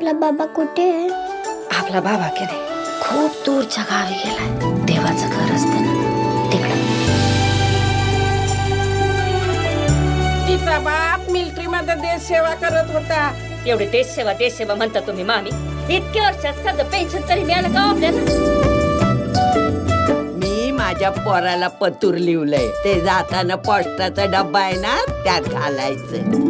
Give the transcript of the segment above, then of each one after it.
आपला बाबा कुठे आहे? आपला बाबा की नाही खूप दूरच्या गावी गेलाय. देवाचं घर असतं ना तिकडं. तिचा बाप मिलिटरी मध्ये देश सेवा करत होता. एवढे देश सेवा म्हणता तुम्ही मामी. इतक्या वर्षात साधं पेन्शन तरी मिळालं का आपल्याला? मी माझ्या पोराला पतूर लिवलंय. ते जाताना पोस्टाचा डब्बा आहे ना त्यात घालायचं.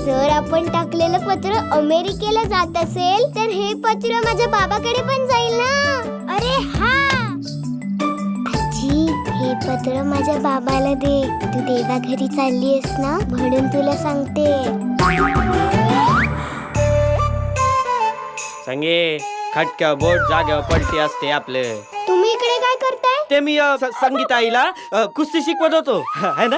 जर आपण टाकलेलं पत्र अमेरिकेला जात असेल तर हे पत्र माझ्या बाबाकडे पण जाईल ना. अरे हा आजी, हे पत्र माझ्या बाबाला दे. तू देवा घरी चालली आहेस ना म्हणून तुला सांगते. संगे खटक्या बोट जाग्यावर पलटी असते आपलं. तुम्ही इकडे काय करताय? ते मी संगीत आईला कुस्ती शिकवत होतो है ना.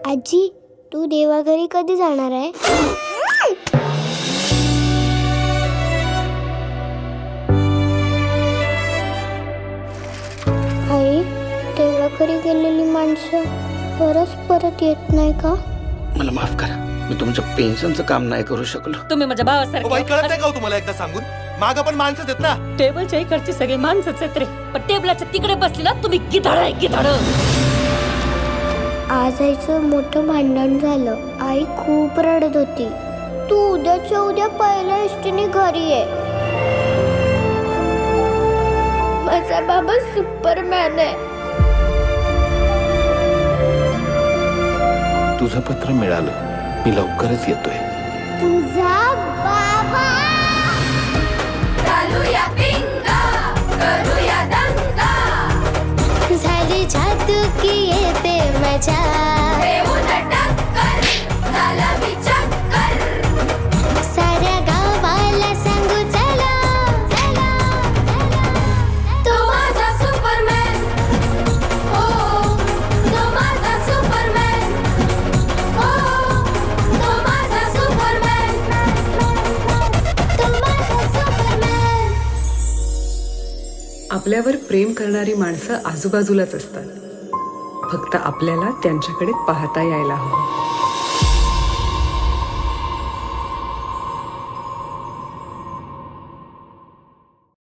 आजी, तू देवा घरी कधी जाणार आहे? आई, देवा घरी गेलेली माणसं खरंच परत येत नाही का? मला माफ करा, मी तुमच्या पेन्शनचं काम नाही करू शकलो. तुम्ही माझ्या बाई भावासारखे. कळत नाही का हो तुम्हाला एकदा सांगून? माग पण माणसंच आहेत ना. टेबलच्या इकडचे सगळे माणसंच आहेत रे. पण टेबलाच्या तिकडे बसले ना तुम्ही गिधाड आहे गिधाड. आज आईचं मोठं भांडण झालं. आई खूप रडत होती. तू उद्याच्या उद्या पहिल्या एसटीने घरी ये. माझा बाबा सुपरमॅन आहे. तुझं पत्र मिळालं, मी लवकरच येतोय. तुझा बाबा. चालूया पिंगा, करूया दंगा. झाली जादू की येते मजा. देऊन टक्कर, झाला मी चक्कर. साऱ्या गावाला सांगू चला चला चला. तो माझा सुपरमॅन. हो, तो माझा सुपरमॅन. हो, तो माझा सुपरमॅन. तो माझा सुपरमॅन. आपल्यावर प्रेम करणारी माणसं आजूबाजूलाच असतात. फक्त आपल्याला त्यांच्याकडे पाहता यायला हवं.